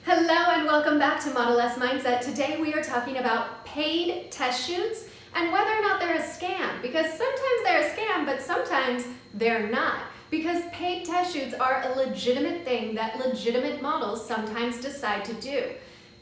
Hello and welcome back to Modelesque Mindset. Today we are talking about paid test shoots and whether or not they're a scam. Because sometimes they're a scam, but sometimes they're not. Because paid test shoots are a legitimate thing that legitimate models sometimes decide to do.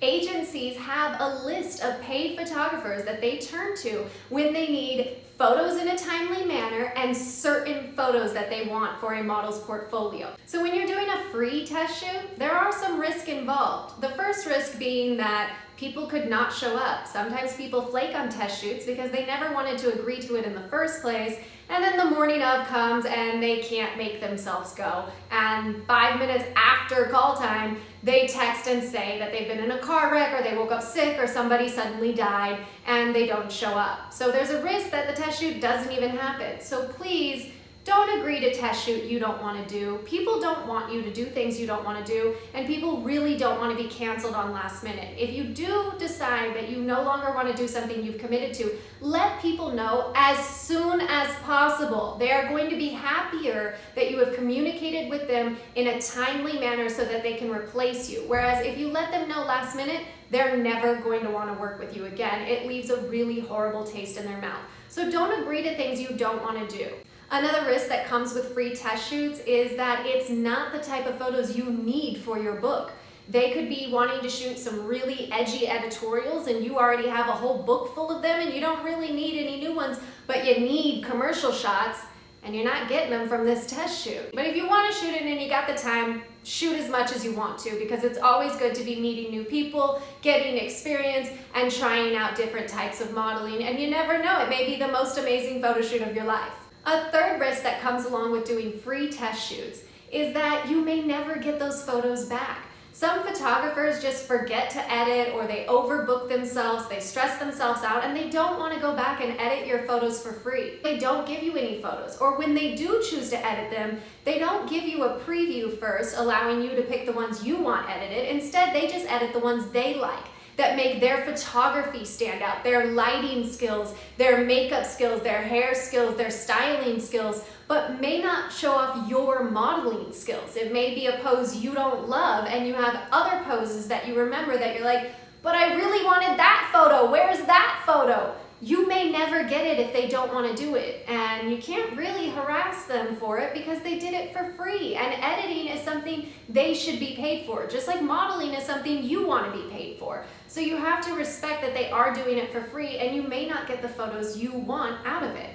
Agencies have a list of paid photographers that they turn to when they need photos in a timely manner and certain photos that they want for a model's portfolio. So when you're doing a free test shoot, there are some risks involved. The first risk being that people could not show up. Sometimes people flake on test shoots because they never wanted to agree to it in the first place, and then the morning of comes and they can't make themselves go. And 5 minutes after call time, they text and say that they've been in a car wreck or they woke up sick or somebody suddenly died and they don't show up. So there's a risk that the test shoot doesn't even happen. So please don't agree to test shoot you don't want to do. People don't want you to do things you don't want to do, and people really don't want to be canceled on last minute. If you do decide that you no longer want to do something you've committed to, let people know as soon as possible. They are going to be happier that you have communicated with them in a timely manner so that they can replace you. Whereas if you let them know last minute, they're never going to want to work with you again. It leaves a really horrible taste in their mouth. So don't agree to things you don't want to do. Another risk that comes with free test shoots is that it's not the type of photos you need for your book. They could be wanting to shoot some really edgy editorials and you already have a whole book full of them and you don't really need any new ones, but you need commercial shots and you're not getting them from this test shoot. But if you want to shoot it and you got the time, shoot as much as you want to, because it's always good to be meeting new people, getting experience, and trying out different types of modeling. And you never know, it may be the most amazing photo shoot of your life. A third risk that comes along with doing free test shoots is that you may never get those photos back. Some photographers just forget to edit, or they overbook themselves, they stress themselves out, and they don't want to go back and edit your photos for free. They don't give you any photos, or when they do choose to edit them, they don't give you a preview first, allowing you to pick the ones you want edited. Instead, they just edit the ones they like, that make their photography stand out, their lighting skills, their makeup skills, their hair skills, their styling skills, but may not show off your modeling skills. It may be a pose you don't love and you have other poses that you remember that you're like, but I really wanted that photo, where's that photo? You may never get it if they don't want to do it, and you can't really harass them for it because they did it for free, and editing is something they should be paid for, just like modeling is something you want to be paid for. So you have to respect that they are doing it for free, and you may not get the photos you want out of it.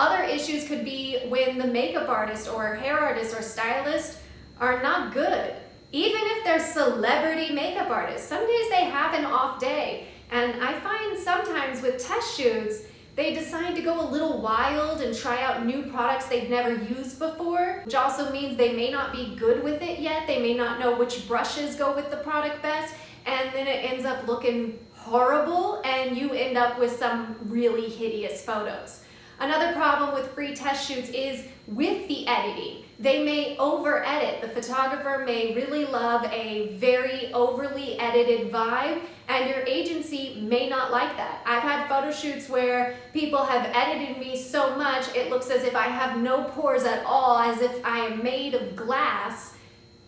Other issues could be when the makeup artist or hair artist or stylist are not good. Even if they're celebrity makeup artists, some days they have an off day. And I find sometimes with test shoots, they decide to go a little wild and try out new products they've never used before, which also means they may not be good with it yet. They may not know which brushes go with the product best, and then it ends up looking horrible and you end up with some really hideous photos. Another problem with free test shoots is with the editing. They may over edit. The photographer may really love a very overly edited vibe, and your agency may not like that. I've had photo shoots where people have edited me so much it looks as if I have no pores at all, as if I am made of glass,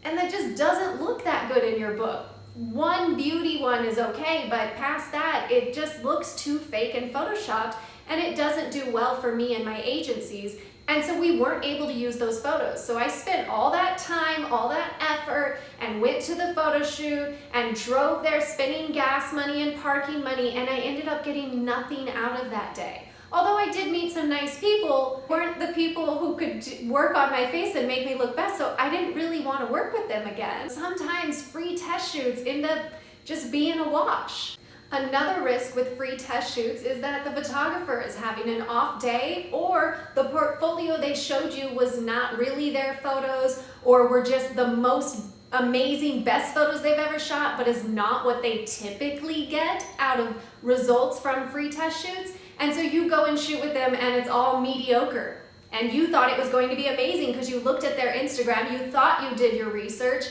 and that just doesn't look that good in your book. One beauty one is okay, but past that, it just looks too fake and photoshopped, and it doesn't do well for me and my agencies. And so we weren't able to use those photos. So I spent all that time, all that effort, and went to the photo shoot and drove there spending gas money and parking money, and I ended up getting nothing out of that day. Although I did meet some nice people, weren't the people who could work on my face and make me look best, so I didn't really want to work with them again. Sometimes free test shoots end up just being a wash. Another risk with free test shoots is that the photographer is having an off day, or the portfolio they showed you was not really their photos, or were just the most amazing, best photos they've ever shot, but is not what they typically get out of results from free test shoots. And so you go and shoot with them and it's all mediocre. And you thought it was going to be amazing because you looked at their Instagram, you thought you did your research,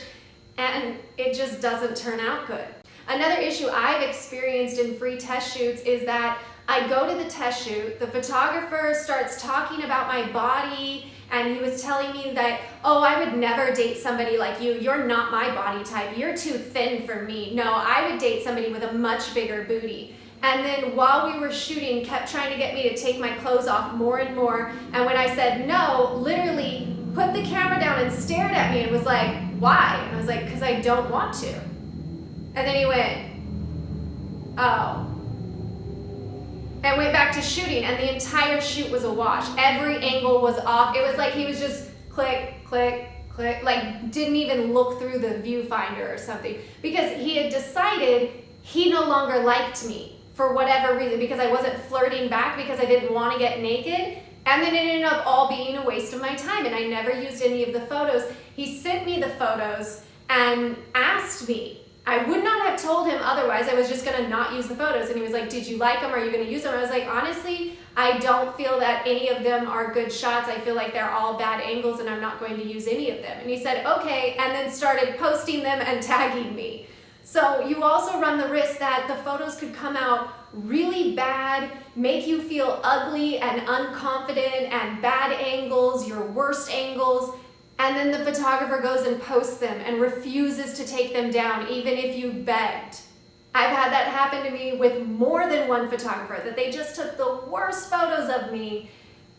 and it just doesn't turn out good. Another issue I've experienced in free test shoots is that I go to the test shoot, the photographer starts talking about my body and he was telling me that, oh, I would never date somebody like you. You're not my body type. You're too thin for me. No, I would date somebody with a much bigger booty. And then while we were shooting, kept trying to get me to take my clothes off more and more. And when I said no, literally put the camera down and stared at me and was like, why? And I was like, because I don't want to. And then he went, oh. And went back to shooting, and the entire shoot was a wash. Every angle was off. It was like he was just click, click, click, like didn't even look through the viewfinder or something, because he had decided he no longer liked me for whatever reason, because I wasn't flirting back, because I didn't want to get naked. And then it ended up all being a waste of my time, and I never used any of the photos. He sent me the photos and asked me. I would not have told him otherwise. I was just gonna not use the photos. And he was like, did you like them? Are you gonna use them? I was like, honestly, I don't feel that any of them are good shots. I feel like they're all bad angles and I'm not going to use any of them. And he said, okay, and then started posting them and tagging me. So you also run the risk that the photos could come out really bad, make you feel ugly and unconfident, and bad angles, your worst angles. And then the photographer goes and posts them and refuses to take them down, even if you begged. I've had that happen to me with more than one photographer, that they just took the worst photos of me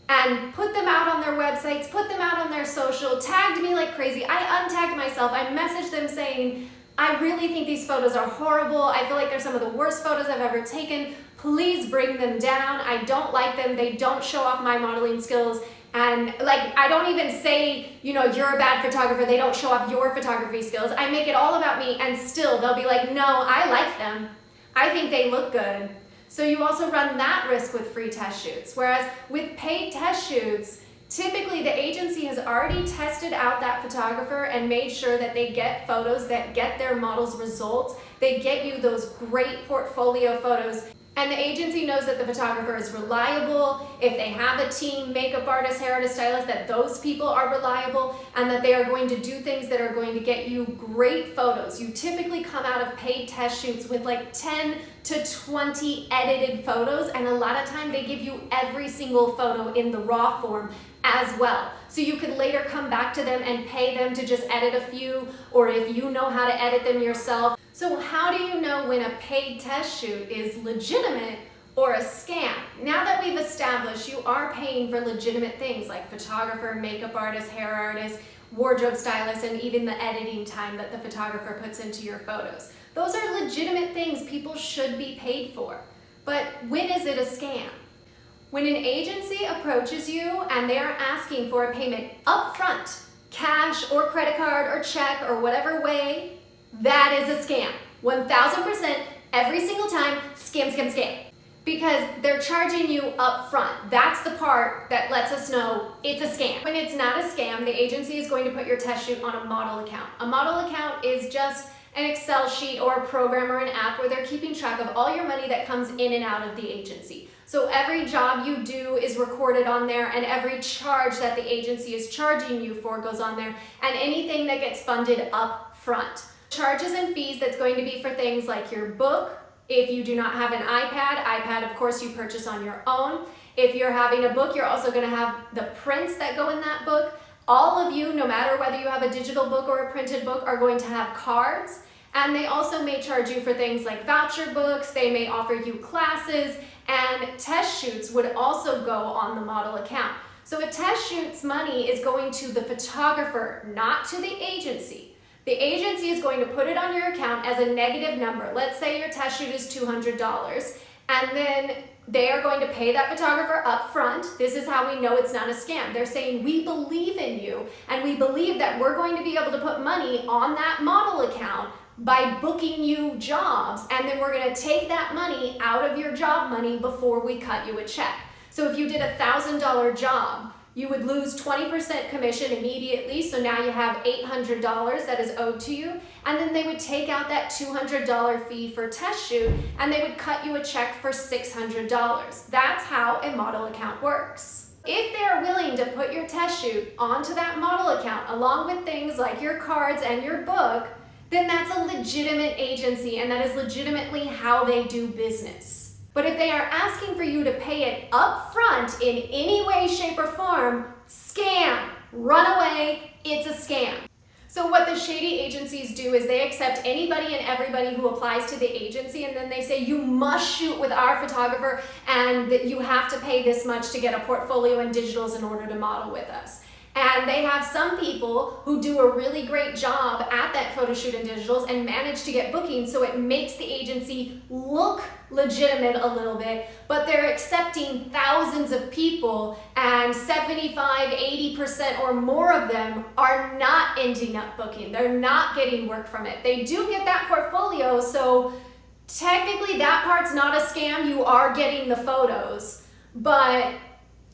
and put them out on their websites, put them out on their social, tagged me like crazy. I untagged myself. I messaged them saying, I really think these photos are horrible. I feel like they're some of the worst photos I've ever taken. Please bring them down. I don't like them. They don't show off my modeling skills. And like, I don't even say, you're a bad photographer. They don't show off your photography skills. I make it all about me, and still they'll be like, no, I like them. I think they look good. So you also run that risk with free test shoots. Whereas with paid test shoots, typically the agency has already tested out that photographer and made sure that they get photos that get their models results. They get you those great portfolio photos. And the agency knows that the photographer is reliable. If they have a team, makeup artist, hair artist, stylist, that those people are reliable and that they are going to do things that are going to get you great photos. You typically come out of paid test shoots with like 10 to 20 edited photos, and a lot of time they give you every single photo in the raw form as well. So you could later come back to them and pay them to just edit a few, or if you know how to edit them yourself. So how do you know when a paid test shoot is legitimate or a scam? Now that we've established you are paying for legitimate things like photographer, makeup artist, hair artist, wardrobe stylist, and even the editing time that the photographer puts into your photos. Those are legitimate things people should be paid for. But when is it a scam? When an agency approaches you and they are asking for a payment upfront, cash or credit card or check or whatever way, that is a scam. 1000% every single time, scam, scam, scam. Because they're charging you upfront. That's the part that lets us know it's a scam. When it's not a scam, the agency is going to put your test shoot on a model account. A model account is just an Excel sheet or a program or an app where they're keeping track of all your money that comes in and out of the agency. So every job you do is recorded on there, and every charge that the agency is charging you for goes on there, and anything that gets funded up front. Charges and fees that's going to be for things like your book. If you do not have an iPad, of course you purchase on your own. If you're having a book, you're also going to have the prints that go in that book. All of you, no matter whether you have a digital book or a printed book, are going to have cards. And they also may charge you for things like voucher books. They may offer you classes, and test shoots would also go on the model account. So a test shoot's money is going to the photographer, not to the agency. The agency is going to put it on your account as a negative number. Let's say your test shoot is $200, and then they are going to pay that photographer up front. This is how we know it's not a scam. They're saying, we believe in you, and we believe that we're going to be able to put money on that model account by booking you jobs, and then we're going to take that money out of your job money before we cut you a check. So if you did a $1,000 job, you would lose 20% commission immediately, so now you have $800 that is owed to you, and then they would take out that $200 fee for test shoot, and they would cut you a check for $600. That's how a model account works. If they're willing to put your test shoot onto that model account, along with things like your cards and your book, then that's a legitimate agency, and that is legitimately how they do business. But if they are asking for you to pay it up front in any way, shape, or form, scam, run away, it's a scam. So what the shady agencies do is they accept anybody and everybody who applies to the agency, and then they say you must shoot with our photographer and that you have to pay this much to get a portfolio and digitals in order to model with us. And they have some people who do a really great job at that photo shoot and digitals and manage to get bookings, so it makes the agency look legitimate a little bit, but they're accepting thousands of people and 75, 80% or more of them are not ending up booking. They're not getting work from it. They do get that portfolio, so technically that part's not a scam. You are getting the photos, but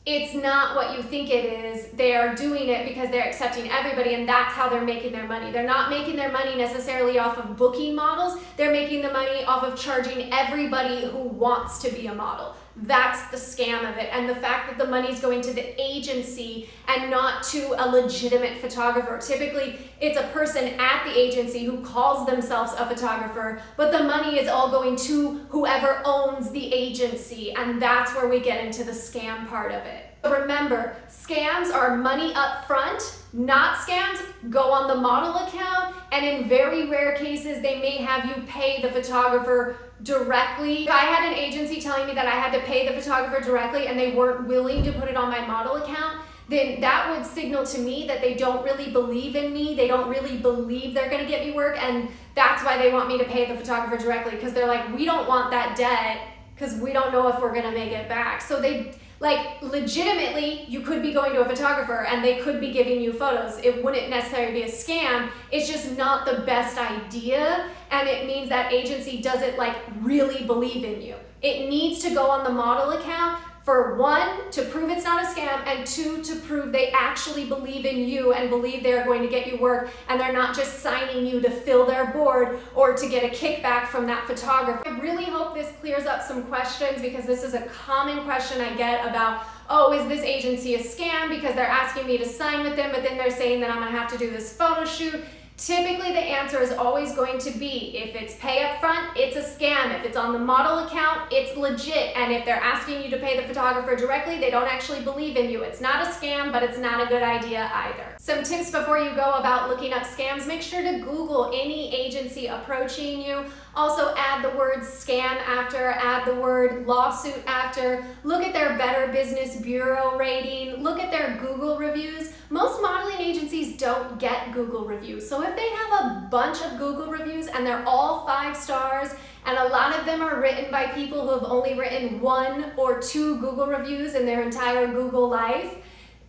it's not what you think it is. They are doing it because they're accepting everybody, and that's how they're making their money. They're not making their money necessarily off of booking models. They're making the money off of charging everybody who wants to be a model. That's the scam of it. And the fact that the money's going to the agency and not to a legitimate photographer. Typically, it's a person at the agency who calls themselves a photographer, but the money is all going to whoever owns the agency, and that's where we get into the scam part of it. Remember, scams are money up front. Not scams go on the model account, and in very rare cases, they may have you pay the photographer directly. If I had an agency telling me that I had to pay the photographer directly and they weren't willing to put it on my model account, then that would signal to me that they don't really believe in me. They don't really believe they're gonna get me work, and that's why they want me to pay the photographer directly, because they're like, we don't want that debt because we don't know if we're gonna make it back. So they, like, legitimately, you could be going to a photographer and they could be giving you photos. It wouldn't necessarily be a scam. It's just not the best idea, and it means that agency doesn't like really believe in you. It needs to go on the model account for one, to prove it's not a scam, and two, to prove they actually believe in you and believe they're going to get you work, and they're not just signing you to fill their board or to get a kickback from that photographer. I really hope this clears up some questions, because this is a common question I get about, oh, is this agency a scam because they're asking me to sign with them, but then they're saying that I'm gonna have to do this photo shoot. Typically, the answer is always going to be, if it's pay up front, it's a scam. If it's on the model account, it's legit. And if they're asking you to pay the photographer directly, they don't actually believe in you. It's not a scam, but it's not a good idea either. Some tips before you go about looking up scams: make sure to Google any agency approaching you. Also add the word scam after, add the word lawsuit after. Look at their Better Business Bureau rating. Look at their Google reviews. Most modeling agencies don't get Google reviews. So if they have a bunch of Google reviews and they're all 5 stars, and a lot of them are written by people who have only written 1 or 2 Google reviews in their entire Google life,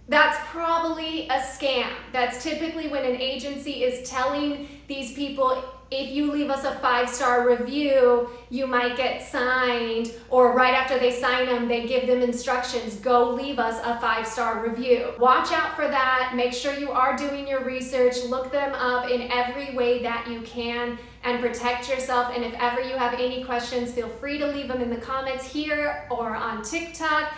that's probably a scam. That's typically when an agency is telling these people, if you leave us a 5-star review, you might get signed, or right after they sign them, they give them instructions, go leave us a 5-star review. Watch out for that. Make sure you are doing your research. Look them up in every way that you can and protect yourself. And if ever you have any questions, feel free to leave them in the comments here or on TikTok.